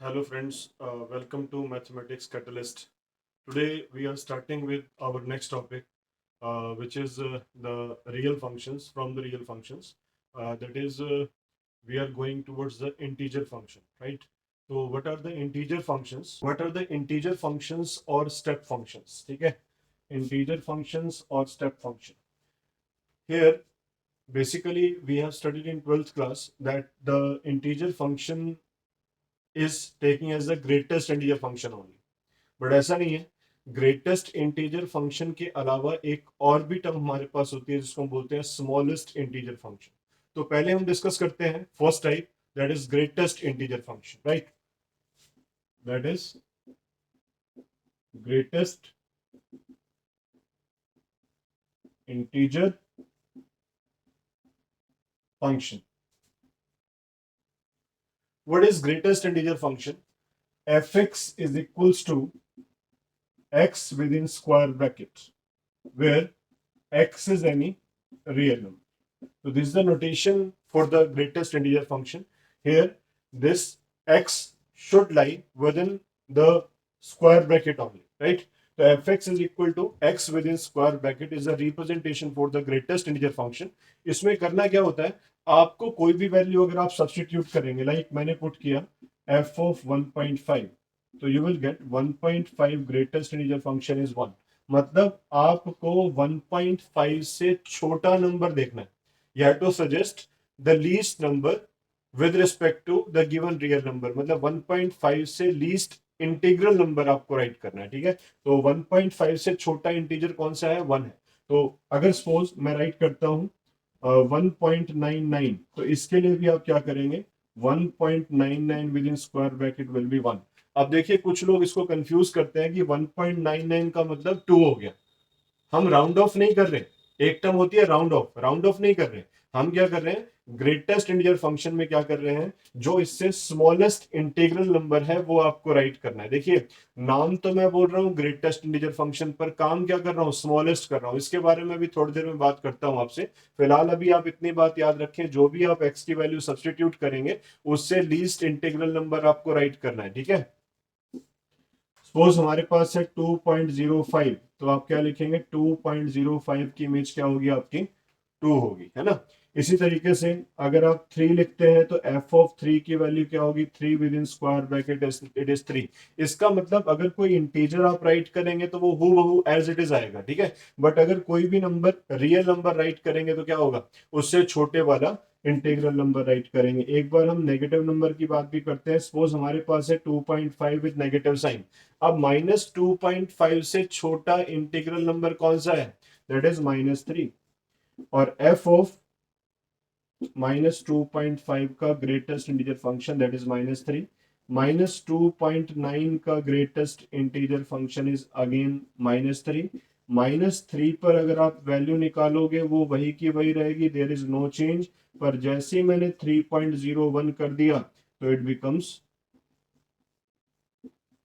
Hello friends, welcome to Mathematics Catalyst. Today we are starting with our next topic, which is the real functions from the real functions. That is, we are going towards the integer function, right? So what are the integer functions? What are the integer functions or step functions? Okay, integer functions or step function. Here, basically, we have studied in 12th class that the integer function is taking as the greatest integer function only. But ऐसा नहीं है. Greatest integer function के अलावा एक और भी term हमारे पास होती है जिसको हम बोलते हैं स्मॉलेस्ट इंटीजर फंक्शन. तो पहले हम डिस्कस करते हैं first type, that is greatest integer function, right? That is greatest integer function. What is greatest integer function? fx is equals to x within square bracket where x is any real number. So this is the notation for the greatest integer function. Here, this x should lie within the square bracket only, right? So fx is equal to x within square bracket is a representation for the greatest integer function. इसमें करना क्या होता है, आपको कोई भी value अगर आप सब्स्टिट्यूट करेंगे, लाइक मैंने पुट किया f of 1.5, तो you will get 1.5 greatest integer function is 1. मतलब आपको 1.5 से छोटा नंबर देखना है. You have to suggest the least number with respect to the given real number. मतलब 1.5 से least इंटीग्रल नंबर आपको राइट करना है, ठीक है? तो 1.5 से छोटा इंटीजर कौन सा है? 1 है. तो अगर सपोज मैं राइट करता हूं 1.99, तो इसके लिए भी आप क्या करेंगे? 1.99 with in square bracket will be 1. अब देखिए, कुछ लोग इसको कंफ्यूज करते हैं कि 1.99 का मतलब 2 हो गया. हम राउंड ऑफ नहीं कर रहे. एक टर्म होती है राउंड ऑफ, राउंड ऑफ नहीं कर रहे. हम क्या कर रहे हैं? ग्रेटेस्ट इंटीजर फंक्शन में क्या कर रहे हैं? जो इससे स्मॉलेस्ट इंटीग्रल नंबर है वो आपको राइट करना है. देखिए, नाम तो मैं बोल रहा हूँ ग्रेटेस्ट इंटीजर फंक्शन, पर काम क्या कर रहा हूँ? स्मॉलेस्ट कर रहा हूँ. इसके बारे में भी थोड़ी देर में बात करता हूँ आपसे. फिलहाल अभी आप इतनी बात याद रखें, जो भी आप एक्स की वैल्यू सब्सटीट्यूट करेंगे उससे लीस्ट इंटीग्रल नंबर आपको राइट करना है, ठीक है? सपोज हमारे पास है 2.05, तो आप क्या लिखेंगे? 2.05 की इमेज क्या होगी आपकी? 2 होगी, है ना? इसी तरीके से अगर आप 3 लिखते हैं तो f ऑफ 3 की वैल्यू क्या होगी? 3 with in square bracket it is 3. इसका मतलब अगर कोई इंटीजर आप राइट करेंगे तो वो हूबहू एज इट इज आएगा, ठीक है? बट अगर कोई भी नंबर रियल नंबर राइट करेंगे तो क्या होगा? उससे छोटे वाला इंटीग्रल नंबर राइट करेंगे. एक बार हम नेगेटिव नंबर की बात भी करते हैं. सपोज हमारे पास है 2.5 विद नेगेटिव साइन. अब -2.5 से छोटा इंटीग्रल नंबर कौन सा है? That is -3. और f ऑफ -2.5 का greatest integer function that is -3. -2.9 का greatest integer function is again -3. -3 पर अगर आप वैल्यू निकालोगे वो वही की वही रहेगी, देयर इज नो चेंज. पर जैसे ही मैंने 3.01 कर दिया तो इट बिकम्स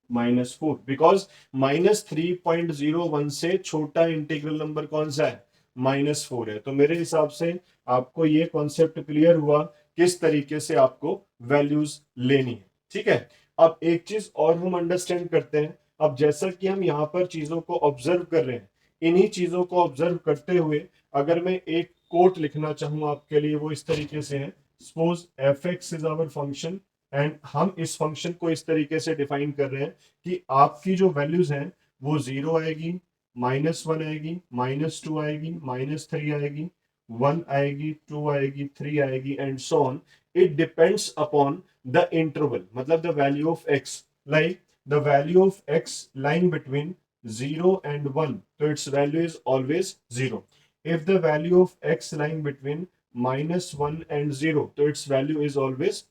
-4, बिकॉज -3.01 से छोटा इंटीग्रल नंबर कौन सा है? -4 है. तो मेरे हिसाब से आपको ये कॉन्सेप्ट क्लियर हुआ किस तरीके से आपको वैल्यूज लेनी है, ठीक है? अब एक चीज और हम अंडरस्टैंड करते हैं. अब जैसा कि हम यहाँ पर चीजों को ऑब्जर्व कर रहे हैं, इन्हीं चीजों को ऑब्जर्व करते हुए अगर मैं एक कोट लिखना चाहूँ आपके लिए, वो इस तरीके से है. Suppose F X is our function and हम इस फंक्शन को इस तरीके से डिफाइन कर रहे हैं कि आपकी जो वैल्यूज हैं वो 0 आएगी, -1 आएगी, -2 आएगी, -3 आएगी, 1 आएगी, 2 आएगी, 3 आएगी and so on. It depends upon the interval, मतलब the value of x. Like the value of x lying between 0 and 1, so its value is always 0. If the value of x lying between -1 and 0, so its value is always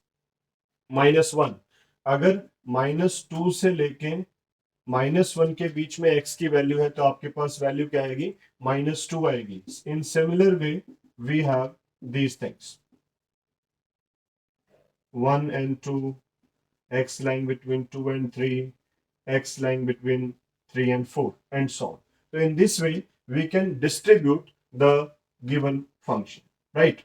-1. अगर -2 से लेके -1 के बीच में x की value है तो आपके पास value क्या आएगी? -2 आएगी. In similar way we have these things 1 and 2, x lying between 2 and 3, x lying between 3 and 4 and so on. So in this way we can distribute the given function, right?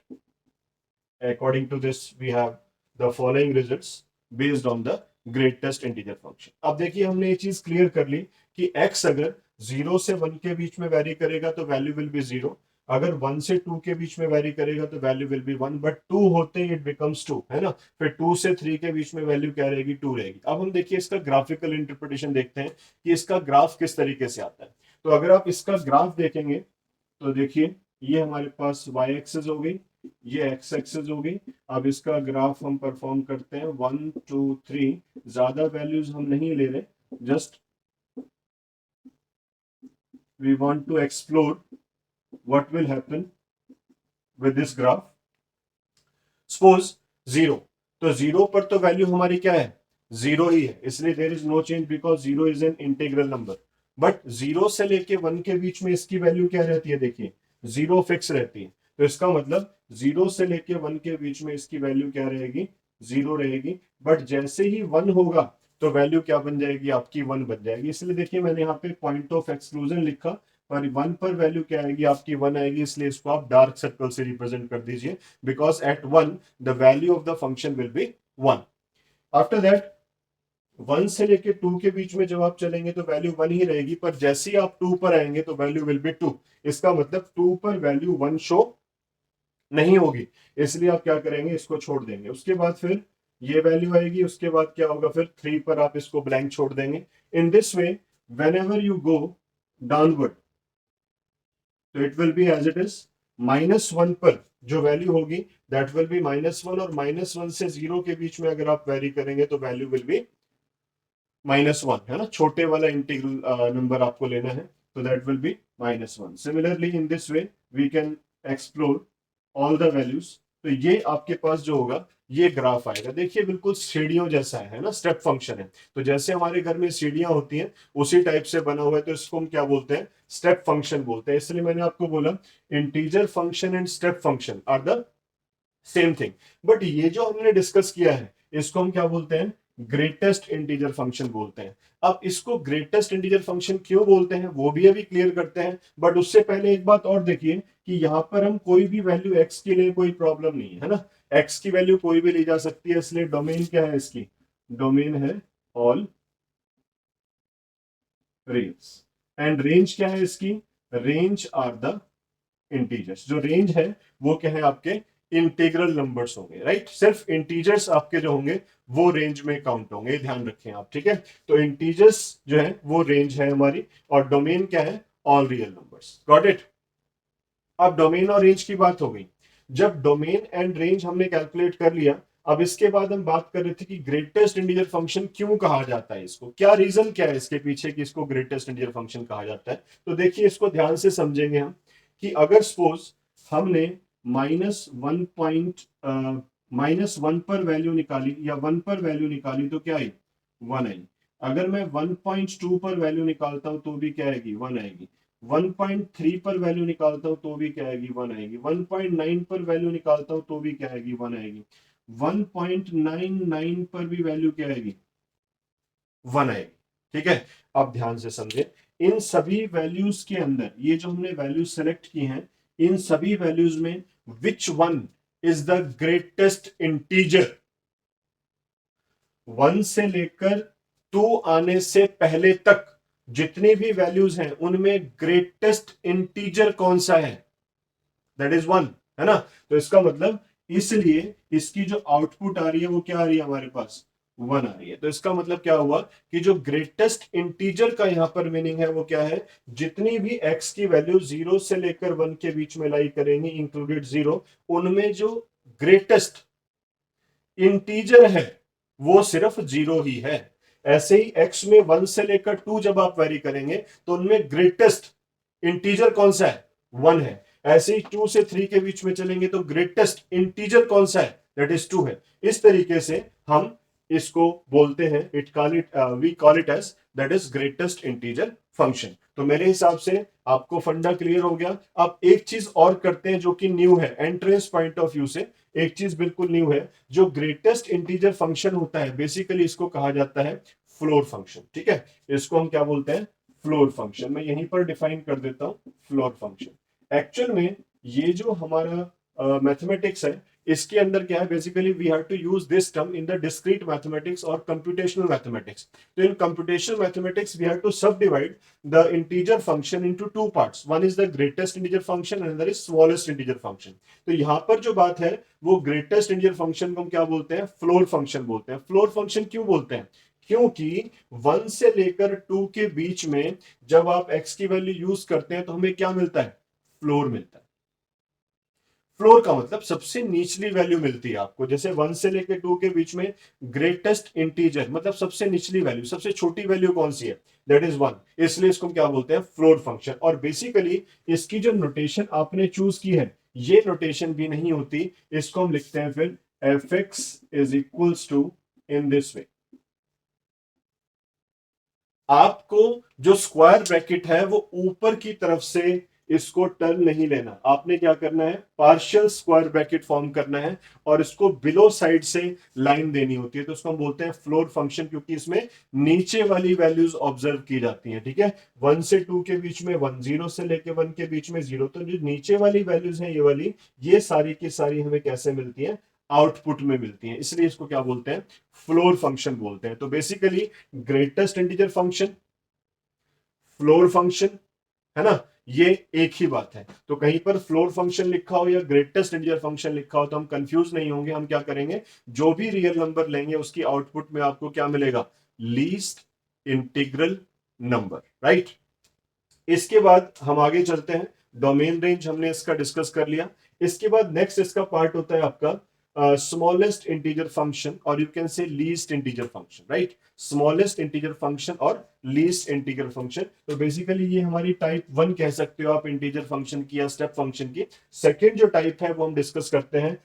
According to this we have the following results based on the greatest integer function. अब देखिए हमने ये चीज clear कर ली कि x अगर 0 से 1 के बीच में वेरी करेगा तो वैल्यू विल बी 0, अगर 1 से 2 के बीच में वेरी करेगा तो वैल्यू विल बी 1, बट 2 होते ही इट बिकम्स 2, है ना। फिर 2 से 3 के बीच में वैल्यू क्या रहेगी, 2 रहेगी। अब हम देखिए इसका ग्राफिकल इंटरप्रिटेशन देखते हैं कि इसका ग्राफ किस तरीके से आता है। तो अगर आप इसका ग्राफ देखेंगे तो देखिए ये हमारे पास y एक्सिस हो गई, ये x एक्सिस हो गई। अब इसका ग्राफ हम परफॉर्म करते हैं 1 2 3, ज्यादा वैल्यूज हम नहीं ले रहे, just we want to explore what will happen with this graph. Suppose 0, तो 0 पर तो वैल्यू हमारी क्या है, 0 ही है, इसलिए there is no change because 0 is an integral number. But 0 से लेके 1 के बीच में इसकी वैल्यू क्या रहती है, देखिए 0 फिक्स रहती है। तो इसका मतलब 0 से लेके 1 के बीच में इसकी वैल्यू क्या रहेगी, 0 रहेगी। बट जैसे ही 1 होगा तो वैल्यू क्या बन जाएगी, आपकी 1 बन जाएगी। इसलिए देखिए मैंने यहाँ पे पॉइंट ऑफ एक्सक्लूजन लिखा, पर 1 पर वैल्यू क्या आएगी, आपकी 1 आएगी, इसलिए इसको आप डार्क सर्कल से रिप्रेजेंट कर दीजिए, because at 1 the value of the function will be 1. After that 1 से लेके 2 के बीच में जब आप चलेंगे तो वैल्यू 1 ही रहेगी, पर जैसे ही आप 2 पर आएंगे तो वैल्यू विल बी 2। इसका मतलब 2 पर वैल्यू 1 शो नहीं होगी, इसलिए आप क्या करेंगे, इसको छोड़ देंगे। उसके बाद फिर ये वैल्यू आएगी, उसके बाद क्या होगा, फिर 3 पर आप इसको ब्लैंक छोड़ देंगे। In this way whenever you go downward तो it will be as it is. -1 पर जो वैल्यू होगी दैट विल बी -1, और -1 से 0 के बीच में अगर आप वेरी करेंगे तो वैल्यू विल बी -1, है ना, छोटे वाला इंटीग्रल नंबर आपको लेना है, तो that will be -1। Similarly in this way we can explore all the values. तो ये आपके पास जो होगा ये ग्राफ आएगा, देखिए बिल्कुल सीढ़ियों जैसा है ना, स्टेप फंक्शन है। तो जैसे हमारे घर में सीढ़ियां होती हैं उसी टाइप से बना हुआ है, तो इसको हम क्या बोलते हैं, स्टेप फंक्शन बोलते हैं। इसलिए मैंने आपको बोला integer function and step function are the same thing. But ये जो हमने डिस्कस किया है इसको हम क्या बोलते हैं, ग्रेटेस्ट इंटीजर फंक्शन बोलते हैं। अब इसको ग्रेटेस्ट इंटीजर फंक्शन क्यों बोलते हैं वो भी अभी क्लियर करते हैं, बट उससे पहले एक बात और देखिए कि यहां पर हम कोई भी वैल्यू x के लिए कोई प्रॉब्लम नहीं है ना, x की वैल्यू कोई भी ली जा सकती है, इसलिए डोमेन क्या है इसकी, डोमेन है ऑल रेंज। एंड रेंज क्या है इसकी, रेंज आर द इंटीजर्स। जो रेंज है वो क्या है, आपके इंटीग्रल नंबर्स होंगे, राइट। सिर्फ इंटीजर्स आपके जो होंगे वो रेंज में काउंट होंगे, ध्यान रखें आप, ठीक है। तो इंटीजर्स जो है वो रेंज है हमारी, और डोमेन क्या है, all real numbers. Got it. अब डोमेन और रेंज की बात हो गई। जब डोमेन एंड रेंज हमने कैलकुलेट कर लिया, अब इसके बाद हम बात कर रहे थे कि ग्रेटेस्ट इंटीजर फंक्शन क्यों कहा जाता है, इसको क्या रीजन क्या है इसके पीछे कि इसको ग्रेटेस्ट इंटीजर फंक्शन कहा जाता है। तो देखिए इसको ध्यान से समझेंगे हम कि अगर सपोज हमने -1 पर वैल्यू निकाली या 1 पर वैल्यू निकाली तो क्या आई, 1 आई। अगर मैं 1.2 पर वैल्यू निकालता हूं तो भी क्या आएगी, 1 आएगी। 1.3 पर वैल्यू निकालता हूं तो भी क्या आएगी, 1 आएगी। 1.9 पर वैल्यू निकालता हूं तो भी क्या आएगी, 1 आएगी। 1.99 पर भी वैल्यू क्या आएगी, 1 आएगी। ठीक है, अब ध्यान से समझे, इन सभी वैल्यूज के अंदर ये जो हमने वैल्यूज सेलेक्ट की हैं, इन सभी वैल्यूज में which one is the greatest integer. 1 से लेकर 2 आने से पहले तक जितनी भी वैल्यूज हैं उनमें ग्रेटेस्ट इंटीजर कौन सा है, दैट इज 1, है ना। तो इसका मतलब इसलिए इसकी जो आउटपुट आ रही है वो क्या आ रही है हमारे पास, 1 आ रही है। तो इसका मतलब क्या हुआ कि जो ग्रेटेस्ट इंटीजर का यहां पर मीनिंग है वो क्या है, जितनी भी x की वैल्यू 0 से लेकर 1 के बीच में लाई करेंगे इंक्लूडेड 0, उनमें जो ग्रेटेस्ट इंटीजर है वो सिर्फ 0 ही है। ऐसे ही x में 1 से लेकर 2 जब आप वेरी करेंगे तो उनमें ग्रेटेस्ट इंटीजर कौन सा है, 1 है। ऐसे ही 2 से 3 के बीच में चलेंगे तो ग्रेटेस्ट इंटीजर कौन सा है, दैट इज 2 है। इस तरीके से हम इसको बोलते हैं, we call it as that is greatest integer function. तो मेरे हिसाब से आपको फंडा क्लियर हो गया। अब एक चीज और करते हैं जो कि न्यू है एंट्रेंस पॉइंट ऑफ व्यू से, एक चीज बिल्कुल न्यू है। जो ग्रेटेस्ट इंटीजर फंक्शन होता है बेसिकली इसको कहा जाता है फ्लोर फंक्शन। ठीक है, इसको हम क्या बोलते हैं, फ्लोर फंक्शन। मैं यहीं पर डिफाइन कर देता हूं फ्लोर फंक्शन। एक्चुअल में ये जो हमारा मैथमेटिक्स है इसके अंदर क्या है, basically we have to use this term in the discrete mathematics और कंप्यूटेशनल मैथमेटिक्स. तो in computational mathematics we have to subdivide the integer function into two parts. One is the greatest integer function and another is smallest integer function. तो यहां पर जो बात है वो greatest integer function को हम क्या बोलते हैं, floor function बोलते हैं. floor function क्यों बोलते हैं, क्योंकि 1 से लेकर 2 के बीच में जब आप x की वैल्यू यूज करते हैं तो हमें क्या मिलता है, फ्लोर मिलता है. फ्लोर का मतलब सबसे निचली वैल्यू मिलती है आपको. जैसे 1 से लेकर 2 के बीच में ग्रेटेस्ट इंटीजर मतलब सबसे निचली वैल्यू, सबसे छोटी वैल्यू कौन सी है, दैट इज 1. इसलिए इसको क्या बोलते हैं, फ्लोर फंक्शन. और बेसिकली इसकी जो नोटेशन आपने चूज की है ये नोटेशन भी नहीं होती, इसको हम लिखते हैं फिर F X is equals to in this way. आपको जो स्क्वायर ब्रैकेट है वो ऊपर की तरफ से इसको टर्न नहीं लेना, आपने क्या करना है, पार्शियल स्क्वायर ब्रैकेट फॉर्म करना है और इसको बिलो साइड से लाइन देनी होती है. तो उसको हम बोलते हैं फ्लोर फंक्शन, क्योंकि इसमें नीचे वाली वैल्यूज ऑब्जर्व की जाती हैं. ठीक है, 1 से 2 के बीच में 1, 0 से लेके 1 के बीच में 0. तो जो नीचे वाली वैल्यूज हैं ये वाली, ये सारी की सारी हमें कैसे मिलती है, आउटपुट में मिलती हैं. इसलिए इसको क्या बोलते हैं, फ्लोर फंक्शन बोलते हैं. तो basically greatest integer function, floor function, है ना, ये एक ही बात है. तो कहीं पर फ्लोर फंक्शन लिखा हो या ग्रेटेस्ट इंटीजर फंक्शन लिखा हो तो हम कंफ्यूज नहीं होंगे. हम क्या करेंगे, जो भी रियल नंबर लेंगे उसकी आउटपुट में आपको क्या मिलेगा, लीस्ट इंटीग्रल नंबर, राइट. इसके बाद हम आगे चलते हैं. डोमेन रेंज हमने इसका डिस्कस कर लिया. इसके बाद नेक्स्ट इसका पार्ट होता है आपका स्मॉलेस्ट इंटीजर फंक्शन और यू कैन से least integer function, right. Smallest integer function और लीस्ट इंटीजर फंक्शन. तो बेसिकली ये हमारी टाइप 1 कह सकते हो आप इंटीजर फंक्शन की या स्टेप फंक्शन की. सेकंड जो टाइप है वो हम डिस्कस करते हैं.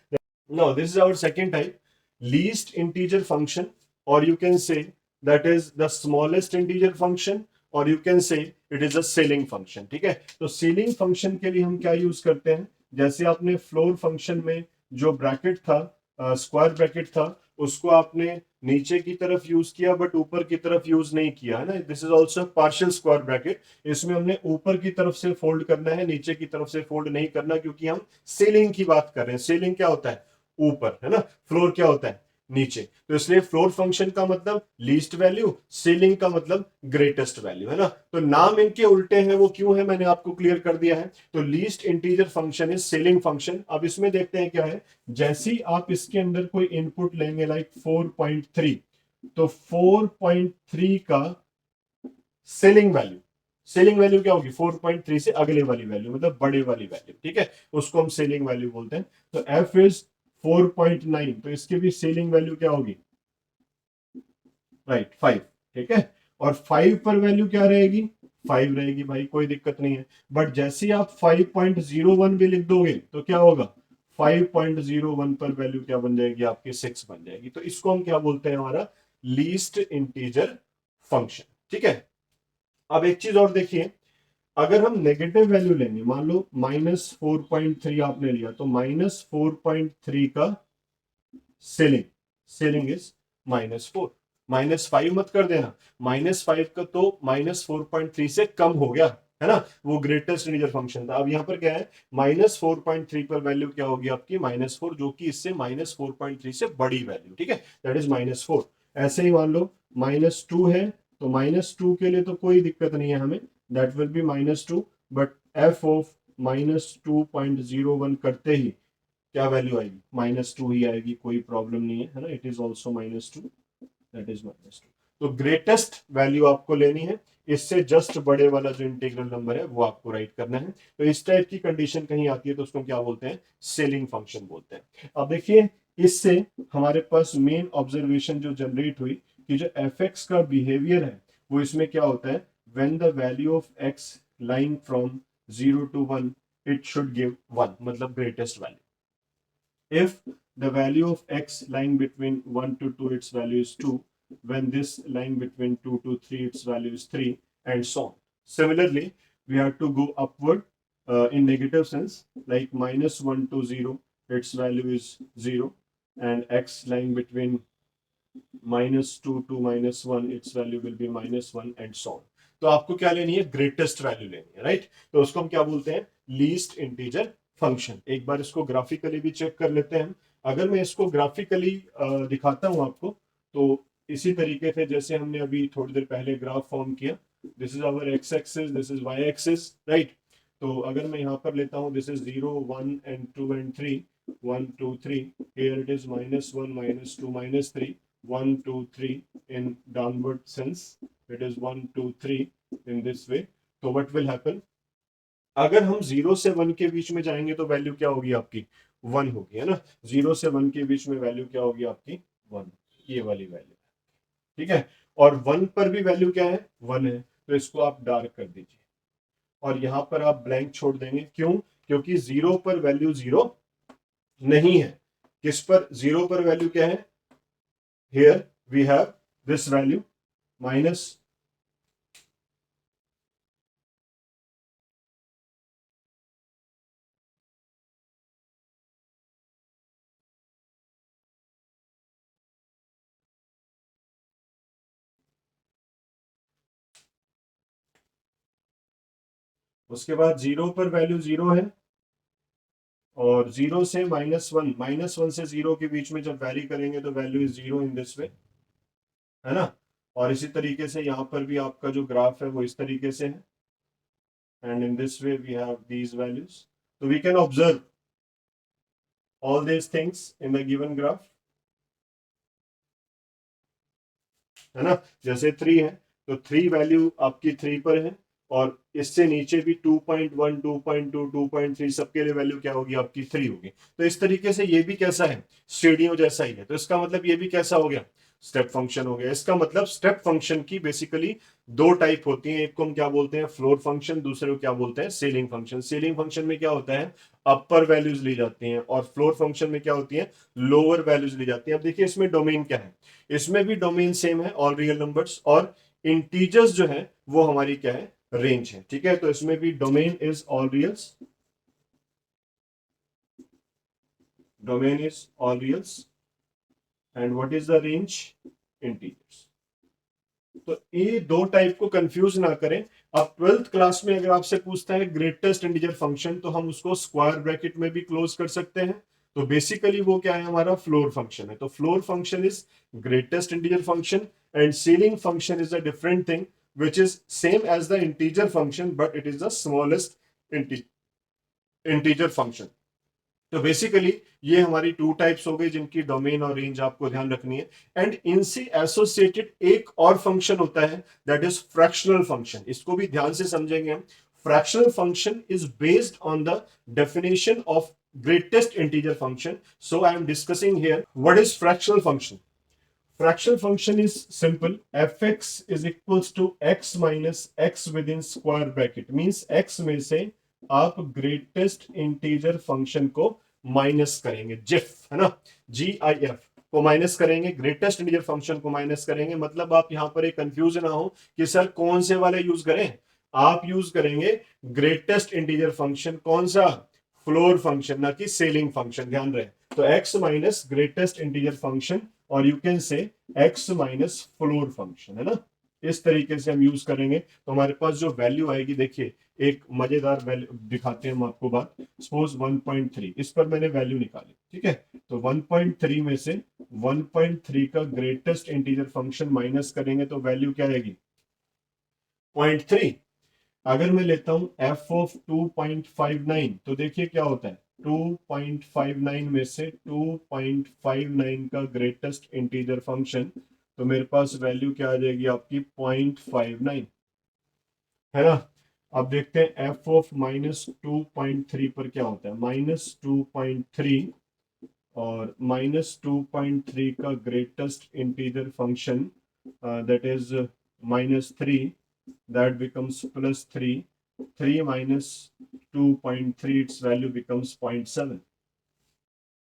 No, this is our second type, least integer function, और you can say that is the smallest integer function, और you can say it is a ceiling function. ठीक है, तो सीलिंग फंक्शन के लिए हम क्या यूज करते हैं, जैसे आपने फ्लोर फंक्शन में जो ब्रैकेट था, स्क्वायर ब्रैकेट था, उसको आपने नीचे की तरफ यूज किया बट ऊपर की तरफ यूज नहीं किया, है ना. This is also partial square bracket. इसमें हमने ऊपर की तरफ से फोल्ड करना है, नीचे की तरफ से फोल्ड नहीं करना, क्योंकि हम सीलिंग की बात कर रहे हैं. सीलिंग क्या होता है, ऊपर, है ना. फ्लोर क्या होता है, नीचे. तो इसलिए फ्लोर फंक्शन का मतलब लीस्ट वैल्यू, सीलिंग का मतलब ग्रेटेस्ट वैल्यू, है ना. तो नाम इनके उल्टे हैं, वो क्यों है मैंने आपको क्लियर कर दिया है. तो least integer function is ceiling function. अब इसमें देखते हैं क्या है. जैसे ही आप इसके अंदर कोई इनपुट लेंगे लाइक 4.3, तो 4.3 का सीलिंग वैल्यू, सीलिंग वैल्यू क्या होगी, 4.3 से अगले वाली वैल्यू मतलब बड़े वाली वैल्यू. ठीक है, उसको हम सीलिंग वैल्यू बोलते हैं. तो एफ इज 4.9, तो इसकी भी सीलिंग वैल्यू क्या होगी, राइट, 5. ठीक है, और 5 पर वैल्यू क्या रहेगी, 5 रहेगी भाई, कोई दिक्कत नहीं है. बट जैसे ही आप 5.01 भी लिख दोगे तो क्या होगा, 5.01 पर वैल्यू क्या बन जाएगी आपकी, 6 बन जाएगी. तो इसको हम क्या बोलते हैं, हमारा लीस्ट इंटीजर फंक्शन. ठीक है, अब एक चीज और देखिए, अगर हम नेगेटिव वैल्यू लेंगे, मान लो -4.3 आपने लिया, तो -4.3 का सीलिंग, सीलिंग इज -4. -5 मत कर देना, -5 का तो -4.3 से कम हो गया, है ना, वो ग्रेटेस्ट इंटीजर फंक्शन था. अब यहां पर क्या है, -4.3 पर वैल्यू क्या होगी आपकी, -4, जो कि इससे -4.3 से बड़ी वैल्यू. ठीक है, दैट इज -4. ऐसे ही मान लो -2 है, तो -2 के लिए तो कोई दिक्कत नहीं है हमें, that will B -2. But F of -2.01 करते ही क्या वैल्यू आएगी, -2 ही आएगी, कोई प्रॉब्लम नहीं है ना. It is also -2, that is -2. तो ग्रेटेस्ट वैल्यू आपको लेनी है, इससे जस्ट बड़े वाला जो इंटीग्रल नंबर है वो आपको राइट करना है. तो इस टाइप की कंडीशन कहीं आती है तो उसको क्या बोलते हैं, सीलिंग फंक्शन बोलते हैं. अब देखिए, इससे हमारे पास मेन ऑब्जर्वेशन जो जनरेट हुई कि जो एफ एक्स का बिहेवियर है वो इसमें क्या होता है, when the value of x lying from 0 to 1 it should give 1, मतलब greatest value. If the value of x lying between 1 to 2, its value is 2. When this lying between 2 to 3, its value is 3, and so on. Similarly, we have to go upward in negative sense, like -1 to 0, its value is 0, and x lying between -2 to -1, its value will be -1, and so on. तो आपको क्या लेनी है, greatest value लेनी है, right. तो उसको हम क्या बोलते हैं, लीस्ट इंटीजर फंक्शन. एक बार इसको ग्राफिकली भी चेक कर लेते हैं. अगर मैं इसको ग्राफिकली दिखाता हूं आपको, तो इसी तरीके से जैसे हमने अभी थोड़ी देर पहले ग्राफ फॉर्म किया, this is our X axis, this is Y axis, right. तो अगर मैं यहाँ पर लेता हूँ, this is 0 1 and 2 and 3, 1 2 3, here it is -1 -2 -3, 1 2 3 in downward sense, it is 1 2 3 in this way. तो what will happen, अगर हम 0 से 1 के बीच में जाएंगे तो वैल्यू क्या होगी आपकी, 1 होगी, है ना। 0 से 1 के बीच में वैल्यू क्या होगी आपकी, 1, ये वाली वैल्यू, ठीक है। और 1 पर भी वैल्यू क्या है, 1 है, तो इसको आप डार्क कर दीजिए और यहां पर आप ब्लैंक छोड़ देंगे, क्यों, क्योंकि 0 पर वैल्यू 0 नहीं है। किस पर 0 पर वैल्यू क्या है, here we have this value minus, उसके बाद 0 पर वैल्यू 0 है, और 0 से -1, -1 से 0 के बीच में जब वैरी करेंगे तो वैल्यू इज 0 इन दिस वे, है ना। और इसी तरीके से यहां पर भी आपका जो ग्राफ है वो इस तरीके से है, and in this way we have these values. तो we can observe all these things in the given graph, है ना। जैसे 3 है, तो 3 वैल्यू आपकी 3 पर है, और इससे नीचे भी 2.1 2.2 2.3 सबके लिए वैल्यू क्या होगी आपकी, 3 होगी। तो इस तरीके से ये भी कैसा है, स्टेडियो जैसा ही है। तो इसका मतलब ये भी कैसा हो गया, स्टेप फंक्शन हो गया। इसका मतलब स्टेप फंक्शन की बेसिकली दो टाइप होती हैं, एक को हम क्या बोलते हैं, फ्लोर फंक्शन, दूसरे को क्या बोलते हैं, सीलिंग फंक्शन। सीलिंग फंक्शन में क्या होता है, अपर वैल्यूज ली जाती हैं, और फ्लोर फंक्शन में क्या होती है, लोअर वैल्यूज ली जाती हैं। अब देखिए इसमें डोमेन क्या है, इसमें भी डोमेन सेम है, ऑल रियल नंबर्स, और इंटीजर्स जो है वो हमारी क्या है, रेंज है, ठीक है। तो इसमें भी domain is all reals, domain is all reals, and what is the range, integers. तो ये दो टाइप को कंफ्यूज ना करें। अब 12th क्लास में अगर आपसे पूछता है ग्रेटेस्ट इंटीजर फंक्शन, तो हम उसको स्क्वायर ब्रैकेट में भी क्लोज कर सकते हैं। तो बेसिकली वो क्या है, हमारा फ्लोर फंक्शन है। तो floor function is greatest integer function, and ceiling function is a different thing which is same as the integer function but it is the smallest integer function. तो बेसिकली ये हमारी two types हो गई जिनकी domain और range आपको ध्यान रखनी है। एंड इनसे एसोसिएटेड एक और फंक्शन होता है, दैट इज फ्रैक्शनल फंक्शन। इसको भी ध्यान से समझेंगे हम। Fractional function is based on the definition of greatest integer function. So I am discussing here what is fractional function. Fractional function is simple. Fx is equals to x minus x within square bracket. Means x में से आप greatest integer function को minus करेंगे, GIF, है ना, GIF को minus करेंगे, greatest integer function को माइनस करेंगे। मतलब आप यहां पर एक कंफ्यूज ना हो कि सर कौन से वाले यूज करें, आप यूज करेंगे ग्रेटेस्ट इंटीजर फंक्शन। कौन सा, फ्लोर फंक्शन, ना कि सेलिंग फंक्शन, ध्यान रहे। तो x minus greatest integer function, और you can say x minus floor function, है ना। इस तरीके से हम यूज करेंगे तो हमारे पास जो वैल्यू आएगी, देखिए एक मजेदार वैल्यू दिखाते हैं हम आपको बात। सपोज 1.3, इस पर मैंने वैल्यू निकाली, ठीक है। तो 1.3 में से 1.3 का ग्रेटेस्ट इंटीजर फंक्शन माइनस करेंगे तो वैल्यू क्या आएगी, 0.3। अगर मैं लेता हूं f ऑफ 2.59, तो देखिए क्या होता है, 2.59 में से 2.59 का ग्रेटेस्ट इंटीजर फंक्शन, तो मेरे पास वैल्यू क्या आ जाएगी आपकी, 0.59, है ना। अब देखते हैं f ऑफ -2.3 पर क्या होता है, -2.3, और -2.3 का greatest integer function that is -3, that becomes +3, 3 minus 2.3, its value becomes 0.7,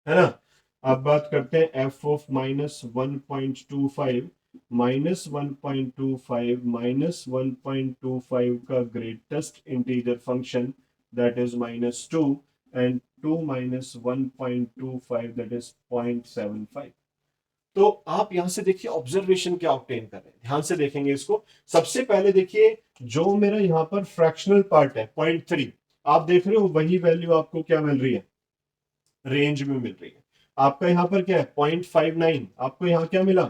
है ना। अब बात करते हैं f of -1.25, -1.25 का greatest integer function that is -2, and 2 minus 1.25 that is 0.75। तो आप यहां से देखिए ऑब्जर्वेशन क्या ऑब्टेन कर रहे हैं, ध्यान से देखेंगे इसको। सबसे पहले देखिए जो मेरा यहां पर फ्रैक्शनल पार्ट है 0.3, आप देख रहे हो वही वैल्यू आपको क्या मिल रही है, रेंज में मिल रही है। आपका यहाँ पर क्या है 0.59, आपको यहाँ क्या मिला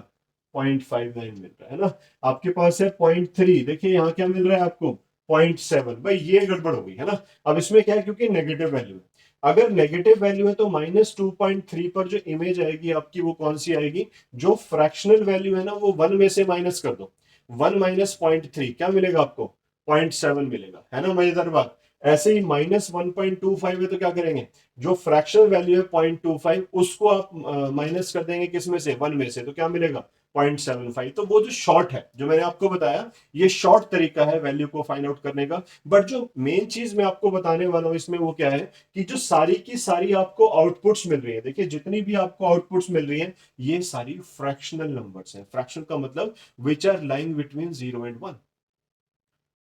0.59 मिल रहा है ना। आपके पास है 0.3, देखिए यहाँ क्या मिल रहा है आपको 0.7। भाई ये गड़बड़ हो गई है ना। अब इसमें क्या है, क्योंकि नेगेटिव वैल्यू है, अगर नेगेटिव वैल्यू है तो -2.3 पर जो इमेज आएगी आपकी वो कौन सी आएगी, जो फ्रैक्शनल वैल्यू है ना वो 1 में से माइनस कर दो, 1 माइनस 0.3 क्या मिलेगा आपको 0.7 मिलेगा, है ना। मजेदार बात। ऐसे ही -1.25 है तो क्या करेंगे, जो फ्रैक्शनल वैल्यू है 0.25 उसको आप माइनस कर देंगे किस में से 1 में से, तो क्या मिलेगा 0.75। तो वो जो शॉर्ट है जो मैंने आपको बताया, ये शॉर्ट तरीका है वैल्यू को फाइंड आउट करने का। बट जो मेन चीज मैं आपको बताने वाला हूं इसमें वो क्या है, कि जो सारी की सारी आपको आउटपुट्स मिल रही है, देखिए जितनी भी आपको आउटपुट्स मिल रही है ये सारी फ्रैक्शनल नंबर्स हैं। फ्रैक्शन का मतलब which are lying between 0 and 1,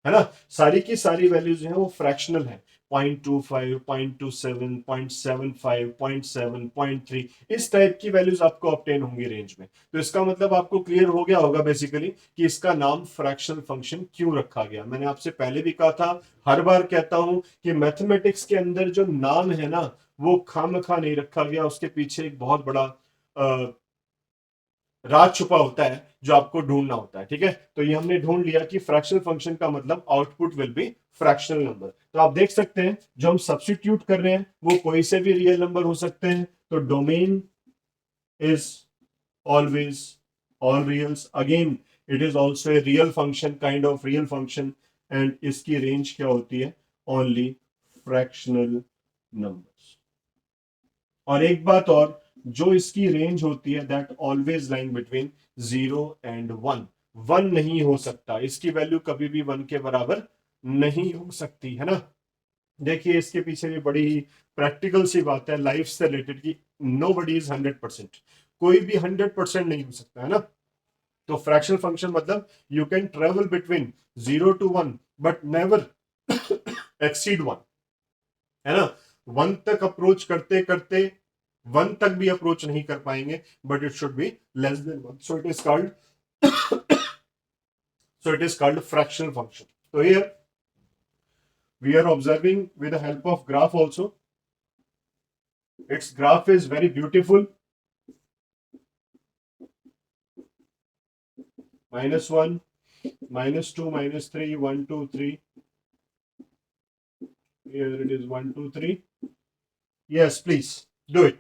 है ना। सारी की सारी वैल्यूज हैं वो फ्रैक्शनल है, 0.25, 0.27, 0.75, 0.7, 0.3, इस टाइप की वैल्यूज आपको ऑब्टेन होंगी रेंज में। तो इसका मतलब आपको क्लियर हो गया होगा बेसिकली कि इसका नाम फ्रैक्शनल फंक्शन क्यों रखा गया। मैंने आपसे पहले भी कहा था, हर बार कहता हूं कि मैथमेटिक्स के अंदर जो नाम है ना वो खामखा नहीं रखा गया, उसके पीछे एक बहुत बड़ा राज छुपा होता है जो आपको ढूंढना होता है। ठीक है, तो ये हमने ढूंढ लिया कि फ्रैक्शनल फंक्शन का मतलब output will be fractional number. तो आप देख सकते हैं जो हम सब्स्टिट्यूट कर रहे हैं वो कोई से भी रियल नंबर हो सकते हैं। तो domain is always all reals, again it is also a real function, kind of real function, and इसकी रेंज क्या होती है, ओनली फ्रैक्शनल नंबर्स। और एक बात और, जो इसकी रेंज होती है that always lying between 0 and 1, 1 नहीं हो सकता, इसकी वैल्यू कभी भी 1 के बराबर नहीं हो सकती, है ना। देखिए इसके पीछे भी बड़ी ही प्रैक्टिकल सी बात है लाइफ से रिलेटेड की नो बडी इज 100%, कोई भी 100% नहीं हो सकता, है ना। तो फ्रैक्शनल फंक्शन मतलब you can travel between 0 to 1 but never exceed 1, है ना। 1 तक अप्रोच करते करते 1 तक भी अप्रोच नहीं कर पाएंगे, but it should be less than 1, so it is called fractional function. तो here we are observing with the help of graph also. Its graph is very beautiful, -1, -2, -3, 1, 2, 3. Here it is 1, 2, 3. Yes, please do it.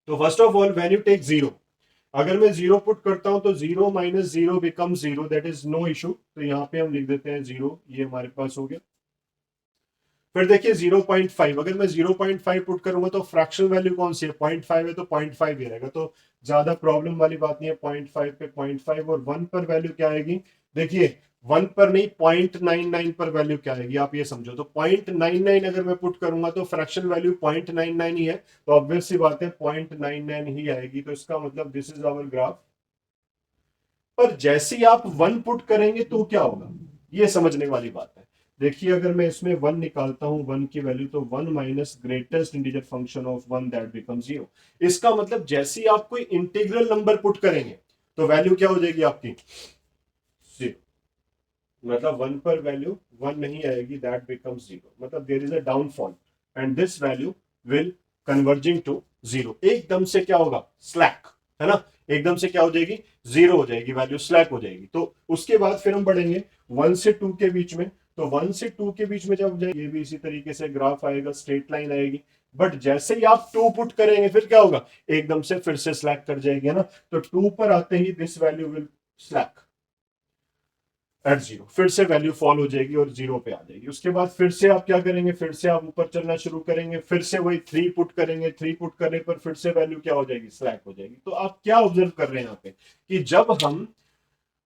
तो first of all when you take 0, अगर मैं 0 put करता हूं तो 0 minus 0 become 0, that is no issue. तो यहां पे हम लिख देते हैं 0, ये हमारे पास हो गया। फिर देखिए 0.5, अगर मैं 0.5 पुट करूंगा तो फ्रैक्शनल वैल्यू कौन सी है 0.5 है, तो 0.5 ही रहेगा, तो ज्यादा प्रॉब्लम वाली बात नहीं है। 0.5 पे 0.5, और 1 पर वैल्यू क्या आएगी, देखिए 1 पर नहीं 0.99 पर वैल्यू क्या आएगी आप ये समझो। तो 0.99 अगर मैं पुट करूंगा तो फ्रैक्शन वैल्यू 0.99 ही है, तो ऑब्वियस सी बात है 0.99 ही आएगी। तो इसका मतलब दिस इज आवर ग्राफ। पर जैसे ही आप 1 पुट करेंगे तो क्या होगा, ये समझने वाली बात है। देखिए अगर मैं इसमें 1 निकालता हूं 1 की वैल्यू, तो 1 minus greatest integer function of 1 that become 0। इसका मतलब जैसे ही आप कोई इंटीग्रल नंबर पुट करेंगे तो वैल्यू क्या हो जाएगी आपकी 0, मतलब 1 पर वैल्यू 1 नहीं आएगी, दैट बिकम्स 0, मतलब there is a downfall and this value will converging to 0। एकदम से क्या होगा स्लैक, है ना, एकदम से क्या हो जाएगी 0 हो जाएगी, वैल्यू स्लैक हो जाएगी। तो उसके बाद फिर हम बढ़ेंगे 1 से 2 के बीच में, तो 1 से 2 के बीच में जब जाएगी ये भी इसी तरीके से ग्राफ आएगा, स्ट्रेट लाइन आएगी। बट जैसे ही आप 2 पुट करेंगे फिर क्या होगा, एकदम से फिर से स्लैक कर जाएगी, है ना। तो 2 पर आते ही this value will slack at 0, फिर से वैल्यू फॉल हो जाएगी और 0 पे आ जाएगी। उसके बाद फिर से आप क्या करेंगे, फिर से आप ऊपर चलना शुरू करेंगे, फिर से वही 3 पुट करेंगे, 3 पुट करने पर फिर से वैल्यू क्या हो जाएगी स्लैक हो जाएगी। तो आप क्या ऑब्जर्व कर रहे हैं यहाँ पे, कि जब हम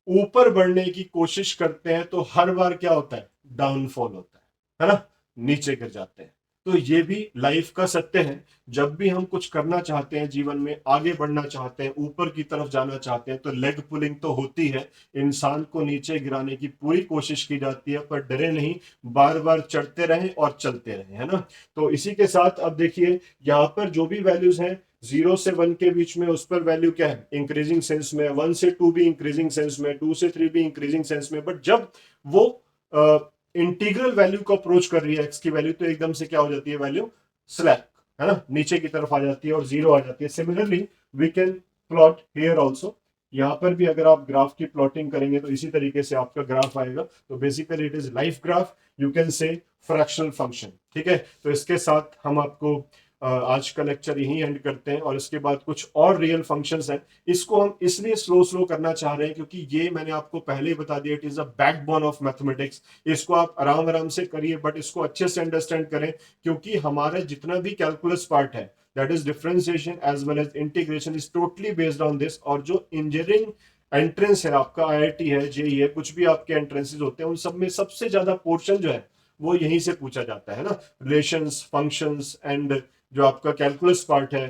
ऊपर बढ़ने की कोशिश करते हैं तो हर बार क्या होता है डाउनफॉल होता है ना, नीचे गिर जाते हैं। तो ये भी लाइफ का सत्य है, जब भी हम कुछ करना चाहते हैं जीवन में, आगे बढ़ना चाहते हैं, ऊपर की तरफ जाना चाहते हैं, तो लेग पुलिंग तो होती है, इंसान को नीचे गिराने की पूरी कोशिश की जाती है, पर डरे नहीं, बार बार चढ़ते रहें और चलते रहें, है ना। तो इसी के साथ अब देखिए यहाँ पर जो भी वैल्यूज हैं 0 से 1 के बीच में, उस पर वैल्यू क्या है इंक्रीजिंग सेंस में, 1 से 2 भी इंक्रीजिंग सेंस में, 2 से 3 भी इंक्रीजिंग सेंस में। बट जब वो इंटीग्रल वैल्यू को अप्रोच कर रही है एक्स की वैल्यू, तो एकदम से क्या हो जाती है वैल्यू स्लैक है ना, नीचे की तरफ आ जाती है और 0 आ जाती है। Similarly we can plot here also, यहाँ पर भी अगर आप ग्राफ की प्लॉटिंग करेंगे तो इसी तरीके से आपका ग्राफ आएगा। तो basically it is life graph, you can से फ्रैक्शनल फंक्शन। ठीक है, तो इसके साथ हम आपको आज का लेक्चर यहीं एंड करते हैं, और इसके बाद कुछ और रियल फंक्शंस हैं। इसको हम इसलिए स्लो करना चाह रहे हैं क्योंकि ये मैंने आपको पहले ही बता दिया, it is a backbone of mathematics. इसको आप आराम आराम से करिए, बट इसको अच्छे से अंडरस्टैंड करें, क्योंकि हमारा जितना भी कैलकुलस पार्ट है, that is differentiation as well as integration, is totally based on this. और जो इंजीनियरिंग एंट्रेंस है आपका, आईआईटी है, जेईई है, कुछ भी आपके एंट्रेंसेस होते हैं, उन सब में सबसे ज्यादा पोर्शन जो है वो यहीं से पूछा जाता है ना। रिलेशंस, फंक्शंस एंड जो आपका कैलकुलस पार्ट है,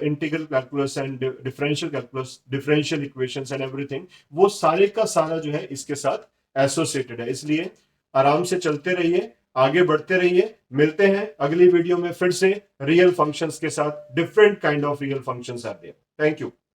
integral calculus and differential calculus, differential equations and everything, वो सारे का सारा जो है इसके साथ एसोसिएटेड है। इसलिए आराम से चलते रहिए, आगे बढ़ते रहिए। मिलते हैं अगली वीडियो में फिर से रियल फंक्शंस के साथ, different kind of real functions are there. Thank you.